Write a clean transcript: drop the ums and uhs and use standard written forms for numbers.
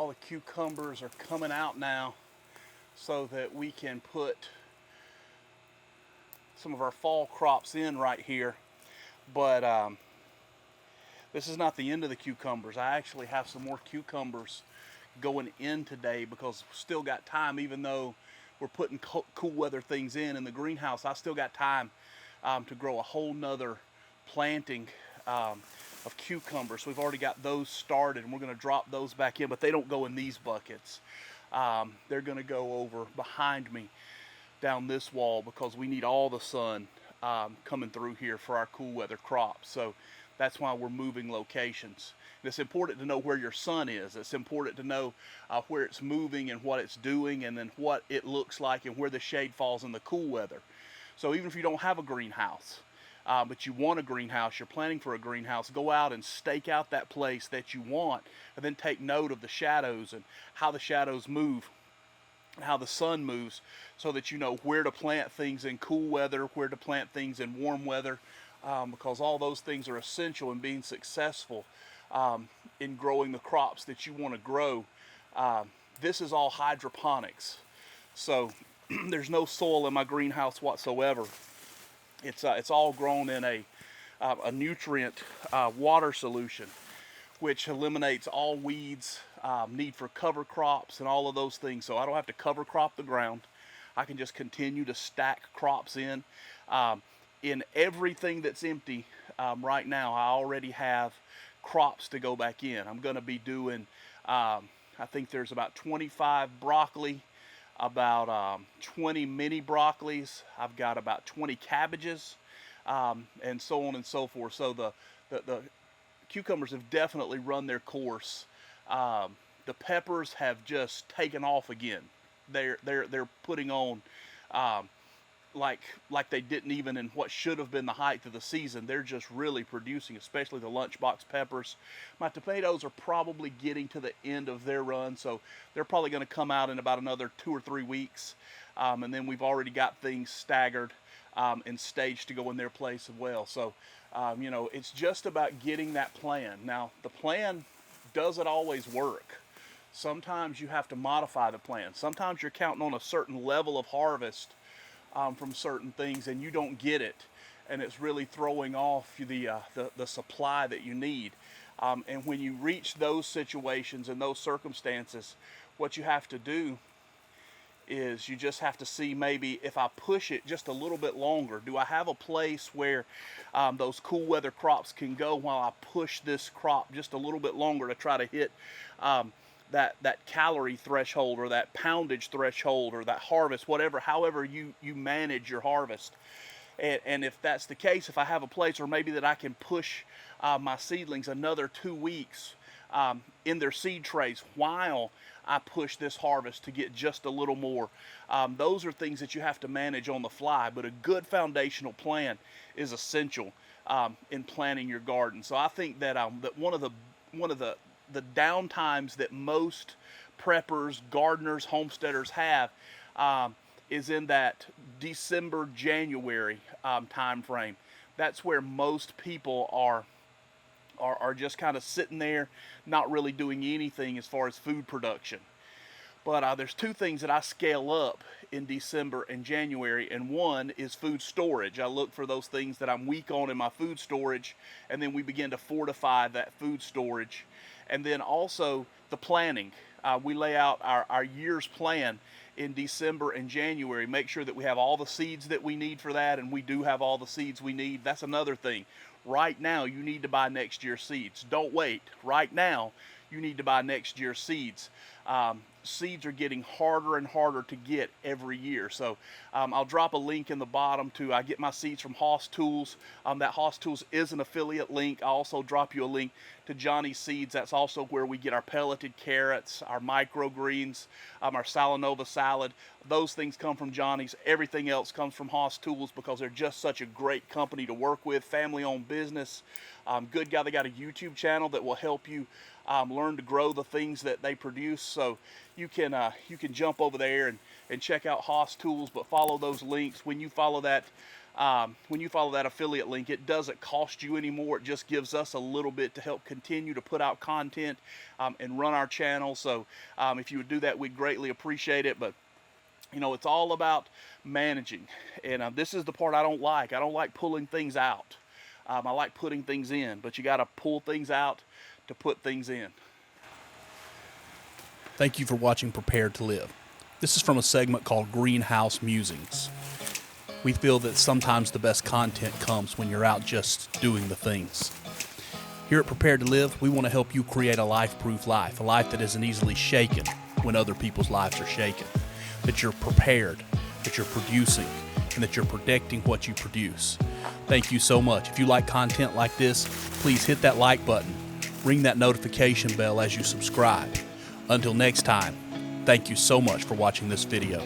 all the cucumbers are coming out now so that we can put some of our fall crops in right here. But this is not the end of the cucumbers. I actually have some more cucumbers going in today because we've still got time. Even though we're putting cool weather things in the greenhouse, I still got time to grow a whole nother planting of cucumbers. We've already got those started, and we're going to drop those back in, but they don't go in these buckets. They're going to go over behind me down this wall because we need all the sun coming through here for our cool weather crops. So that's why we're moving locations. And it's important to know where your sun is. It's important to know where it's moving and what it's doing, and then what it looks like and where the shade falls in the cool weather. So even if you don't have a greenhouse, but you want a greenhouse, you're planning for a greenhouse, go out and stake out that place that you want, and then take note of the shadows and how the shadows move, how the sun moves, so that you know where to plant things in cool weather, where to plant things in warm weather, because all those things are essential in being successful in growing the crops that you want to grow. This is all hydroponics, so there's no soil in my greenhouse whatsoever. It's all grown in a nutrient water solution, which eliminates all weeds, need for cover crops and all of those things. So I don't have to cover crop the ground. I can just continue to stack crops in. In everything that's empty right now, I already have crops to go back in. I'm going to be doing, I think there's about 25 broccoli, about 20 mini broccolis. I've got about 20 cabbages, and so on and so forth. So the cucumbers have definitely run their course. The peppers have just taken off again. They're putting on like they didn't even in what should have been the height of the season. They're just really producing, especially the lunchbox peppers. My tomatoes are probably getting to the end of their run, so they're probably going to come out in about another 2 or 3 weeks, and then we've already got things staggered and staged to go in their place as well. So you know, it's just about getting that plan. Now, the plan doesn't always work. Sometimes you have to modify the plan. Sometimes you're counting on a certain level of harvest from certain things, and you don't get it, and it's really throwing off the supply that you need. And when you reach those situations and those circumstances, what you have to do is you just have to see, maybe if I push it just a little bit longer, do I have a place where those cool weather crops can go while I push this crop just a little bit longer to try to hit that calorie threshold, or that poundage threshold, or that harvest, however you manage your harvest. And if that's the case, if I have a place, or maybe that I can push my seedlings another 2 weeks in their seed trays while I push this harvest to get just a little more. Those are things that you have to manage on the fly, but a good foundational plan is essential in planning your garden. So I think that that one of the down times that most preppers, gardeners, homesteaders have is in that December, January time frame. That's where most people are just kind of sitting there, not really doing anything as far as food production. But there's 2 things that I scale up in December and January, and one is food storage. I look for those things that I'm weak on in my food storage, and then we begin to fortify that food storage. And then also the planning. We lay out our year's plan in December and January, make sure that we have all the seeds that we need for that, and we do have all the seeds we need. That's another thing. Right now, you need to buy next year's seeds. Don't wait. Right now, you need to buy next year's seeds. Seeds are getting harder and harder to get every year. So I'll drop a link in the bottom to I get my seeds from Hoss Tools. That Hoss Tools is an affiliate link. I'll also drop you a link to Johnny's Seeds. That's also where we get our pelleted carrots, our microgreens, our Salanova salad. Those things come from Johnny's. Everything else comes from Hoss Tools because they're just such a great company to work with, family-owned business. Good guy. They got a YouTube channel that will help you learn to grow the things that they produce. So you can jump over there and check out Hoss Tools, but follow those links. When you follow that when you follow that affiliate link, it doesn't cost you anymore. It just gives us a little bit to help continue to put out content and run our channel. So if you would do that, we'd greatly appreciate it. But you know, it's all about managing, and this is the part I don't like. I don't like pulling things out. I like putting things in, but you got to pull things out to put things in. Thank you for watching Prepared to Live. This is from a segment called Greenhouse Musings. We feel that sometimes the best content comes when you're out just doing the things. Here at Prepared to Live, we want to help you create a life-proof life, a life that isn't easily shaken when other people's lives are shaken. That you're prepared, that you're producing, and that you're protecting what you produce. Thank you so much. If you like content like this, please hit that like button. Ring that notification bell as you subscribe. Until next time, thank you so much for watching this video.